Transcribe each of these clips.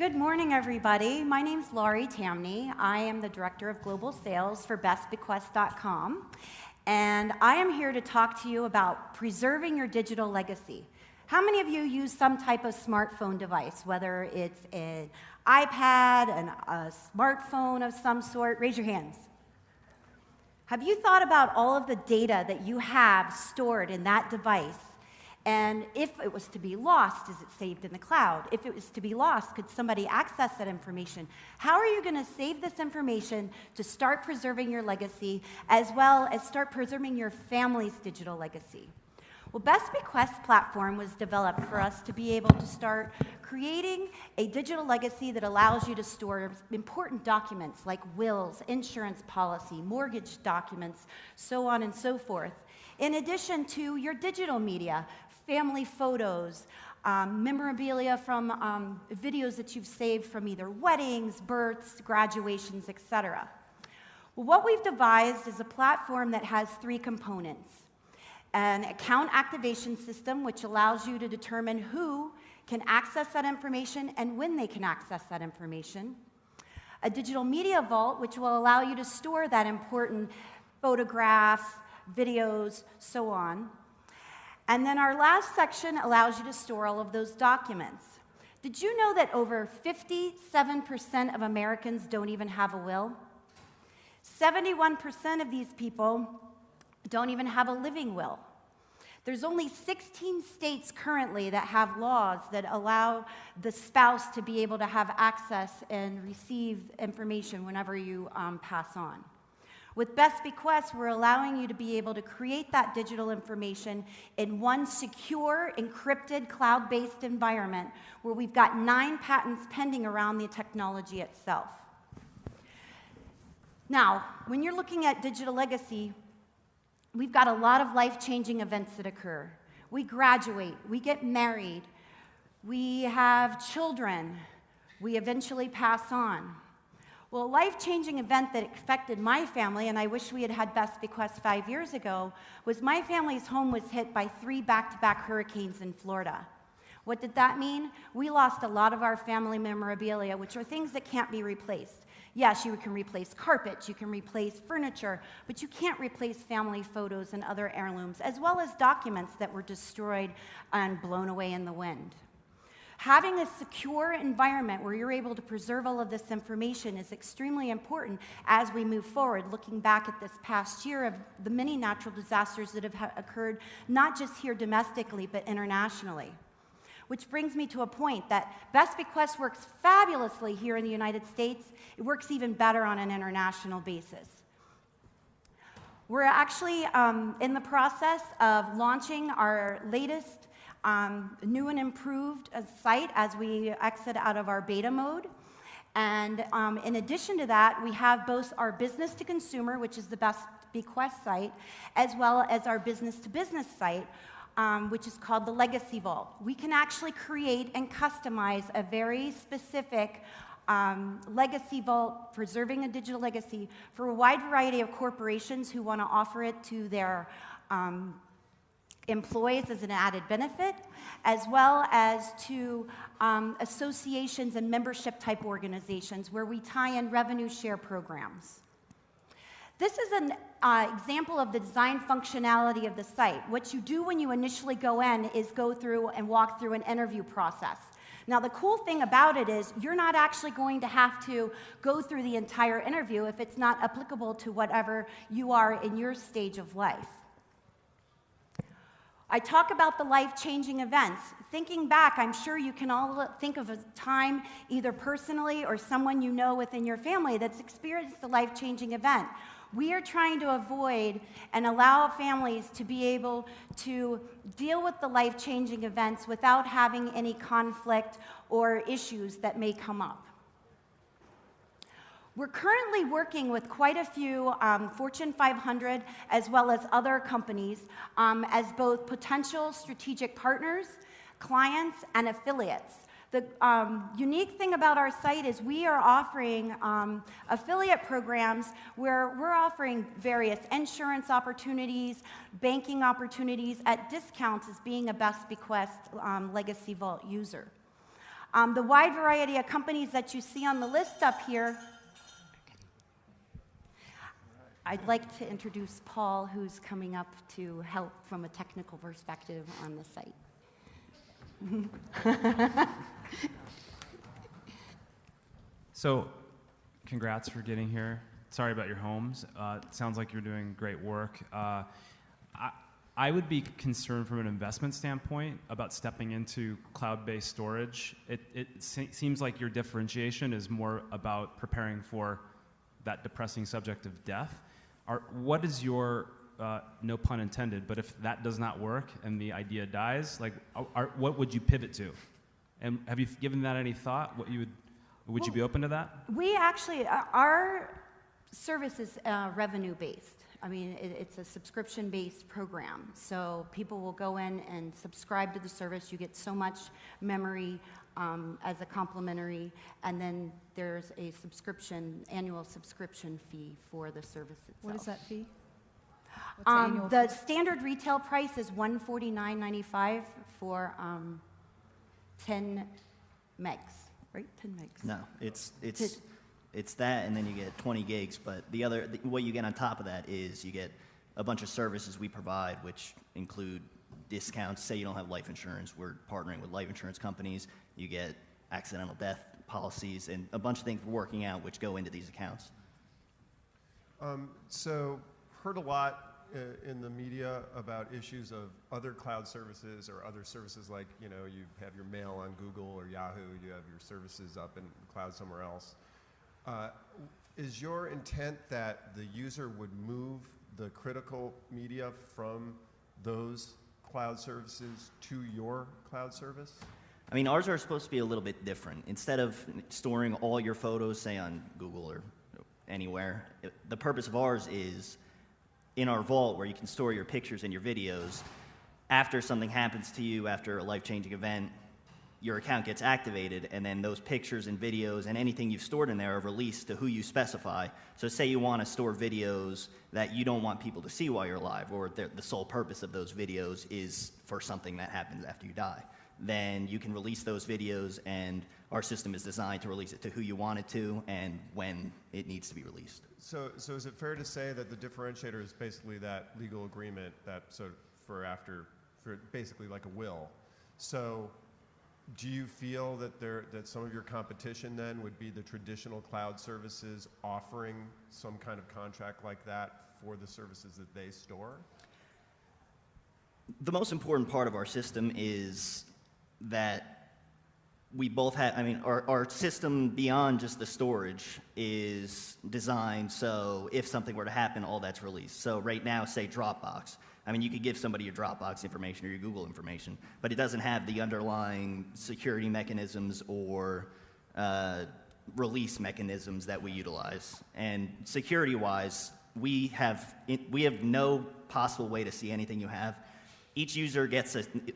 Good morning, everybody. My name's Laurie Tamney. I am the Director of Global Sales for Bequest.com, and I am here to talk to you about preserving your digital legacy. How many of you use some type of smartphone device, whether it's an iPad, a smartphone of some sort? Raise your hands. Have you thought about all of the data that you have stored in that device? And if it was to be lost, is it saved in the cloud? If it was to be lost, could somebody access that information? How are you going to save this information to start preserving your legacy, as well as start preserving your family's digital legacy? Well, Bequest platform was developed for us to be able to start creating a digital legacy that allows you to store important documents like wills, insurance policy, mortgage documents, so on and so forth. In addition to your digital media, family photos, memorabilia from videos that you've saved from either weddings, births, graduations, etc. Well, what we've devised is a platform that has three components. An account activation system, which allows you to determine who can access that information and when they can access that information. A digital media vault, which will allow you to store that important photographs, videos, so on. And then our last section allows you to store all of those documents. Did you know that over 57% of Americans don't even have a will? 71% of these people don't even have a living will. There's only 16 states currently that have laws that allow the spouse to be able to have access and receive information whenever you pass on. With Bequest, we're allowing you to be able to create that digital information in one secure, encrypted, cloud-based environment where we've got 9 patents pending around the technology itself. Now, when you're looking at digital legacy, we've got a lot of life-changing events that occur. We graduate, we get married, we have children, we eventually pass on. Well, a life-changing event that affected my family, and I wish we had had Bequest 5 years ago, was my family's home was hit by 3 back-to-back hurricanes in Florida. What did that mean? We lost a lot of our family memorabilia, which are things that can't be replaced. Yes, you can replace carpets, you can replace furniture, but you can't replace family photos and other heirlooms, as well as documents that were destroyed and blown away in the wind. Having a secure environment where you're able to preserve all of this information is extremely important as we move forward, looking back at this past year of the many natural disasters that have occurred, not just here domestically, but internationally. Which brings me to a point that Bequest works fabulously here in the United States. It works even better on an international basis. We're actually in the process of launching our latest new and improved site as we exit out of our beta mode. And in addition to that, we have both our business to consumer, which is the Bequest site, as well as our business to business site, which is called the Legacy Vault. We can actually create and customize a very specific legacy vault, preserving a digital legacy for a wide variety of corporations who want to offer it to their employees as an added benefit, as well as to associations and membership type organizations where we tie in revenue share programs. This is an example of the design functionality of the site. What you do when you initially go in is go through and walk through an interview process. Now, the cool thing about it is you're not actually going to have to go through the entire interview if it's not applicable to whatever you are in your stage of life. I talk about the life-changing events. Thinking back, I'm sure you can all think of a time, either personally or someone you know within your family that's experienced a life-changing event. We are trying to avoid and allow families to be able to deal with the life-changing events without having any conflict or issues that may come up. We're currently working with quite a few Fortune 500 as well as other companies as both potential strategic partners, clients, and affiliates. The unique thing about our site is we are offering affiliate programs where we're offering various insurance opportunities, banking opportunities at discounts as being a Bequest Legacy Vault user. The wide variety of companies that you see on the list up here. I'd like to introduce Paul, who's coming up to help from a technical perspective on the site. So, congrats for getting here. Sorry about your homes. It sounds like you're doing great work. I would be concerned from an investment standpoint about stepping into cloud-based storage. It seems like your differentiation is more about preparing for that depressing subject of death. What is your, no pun intended, but if that does not work and the idea dies, like, what would you pivot to? And have you given that any thought? Would you be open to that? We actually, our service is revenue-based. I mean, it's a subscription-based program. So people will go in and subscribe to the service. You get so much memory as a complimentary, and then there's a annual subscription fee for the service itself. What is that fee? What's the annual the fee? standard retail price is $149.95 for 10 megs, right? 10 megs. No, it's that, and then you get 20 gigs. But what you get on top of that is you get a bunch of services we provide, which include discounts. Say you don't have life insurance, we're partnering with life insurance companies. You get accidental death policies and a bunch of things we're working out which go into these accounts. So, heard a lot in the media about issues of other cloud services or other services like, you have your mail on Google or Yahoo, you have your services up in the cloud somewhere else. Is your intent that the user would move the critical media from those cloud services to your cloud service? I mean, ours are supposed to be a little bit different. Instead of storing all your photos, say on Google or anywhere, the purpose of ours is in our vault where you can store your pictures and your videos. After something happens to you, after a life-changing event, your account gets activated, and then those pictures and videos and anything you've stored in there are released to who you specify. So say you want to store videos that you don't want people to see while you're alive, or the sole purpose of those videos is for something that happens after you die. Then you can release those videos, and our system is designed to release it to who you want it to and when it needs to be released. So is it fair to say that the differentiator is basically that legal agreement that for basically like a will? So do you feel that some of your competition then would be the traditional cloud services offering some kind of contract like that for the services that they store? The most important part of our system is that we both have, our system beyond just the storage is designed so if something were to happen, all that's released. So right now, say Dropbox. You could give somebody your Dropbox information or your Google information, but it doesn't have the underlying security mechanisms or release mechanisms that we utilize. And security-wise, we have no possible way to see anything you have. Each user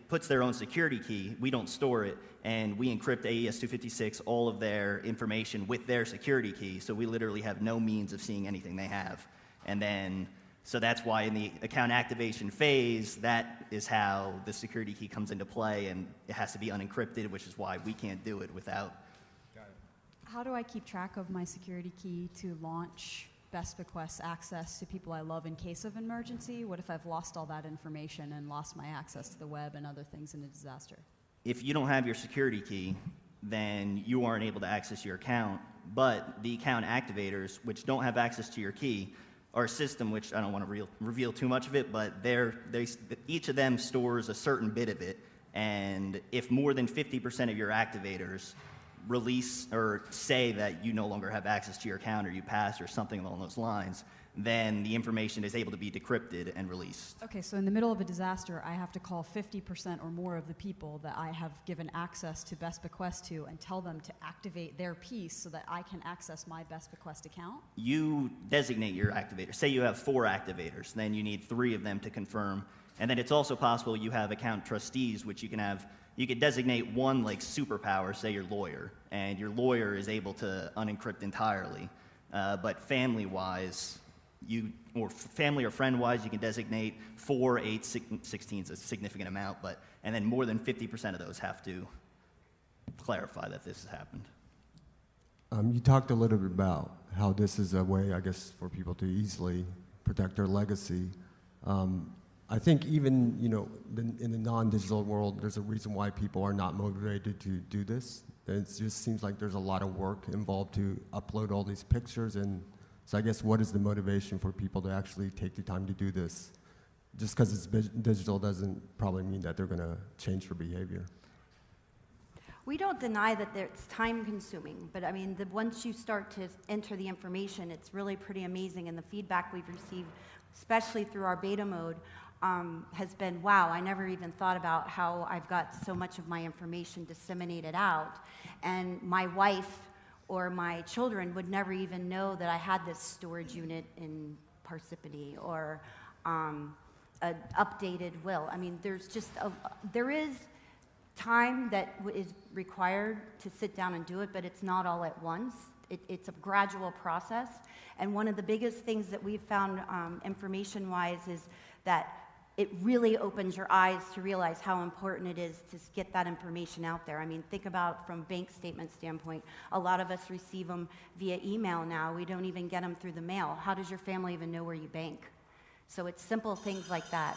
puts their own security key. We don't store it, and we encrypt AES-256 all of their information with their security key. So we literally have no means of seeing anything they have. And then, so that's why in the account activation phase, that is how the security key comes into play, and it has to be unencrypted, which is why we can't do it without. Got it. How do I keep track of my security key to launch Best Bequest access to people I love in case of emergency? What if I've lost all that information and lost my access to the web and other things in a disaster? If you don't have your security key, then you aren't able to access your account. But the account activators, which don't have access to your key, our system, which I don't want to reveal too much of it, but each of them stores a certain bit of it. And if more than 50% of your activators release or say that you no longer have access to your account or you passed or something along those lines, then the information is able to be decrypted and released. Okay, so in the middle of a disaster, I have to call 50% or more of the people that I have given access to Best Bequest to and tell them to activate their piece so that I can access my Best Bequest account? You designate your activators. Say you have 4 activators, then you need 3 of them to confirm. And then it's also possible you have account trustees, which you could designate one like superpower, say your lawyer, and your lawyer is able to unencrypt entirely. But family-wise, family or friend-wise, you can designate 4, 8, 16 is a significant amount, and then more than 50% of those have to clarify that this has happened. You talked a little bit about how this is a way, I guess, for people to easily protect their legacy. I think even, in the non-digital world, there's a reason why people are not motivated to do this. It just seems like there's a lot of work involved to upload all these pictures, and so I guess what is the motivation for people to actually take the time to do this? Just because it's digital doesn't probably mean that they're going to change their behavior. We don't deny that it's time consuming, but I mean, once you start to enter the information, it's really pretty amazing, and the feedback we've received, especially through our beta mode, has been, wow, I never even thought about how I've got so much of my information disseminated out, and my wife or my children would never even know that I had this storage unit in Parsippany or an updated will. I mean, there is time that is required to sit down and do it, but it's not all at once. It's a gradual process, and one of the biggest things that we've found information-wise is that it really opens your eyes to realize how important it is to get that information out there. I mean, think about from bank statement standpoint. A lot of us receive them via email now. We don't even get them through the mail. How does your family even know where you bank? So it's simple things like that.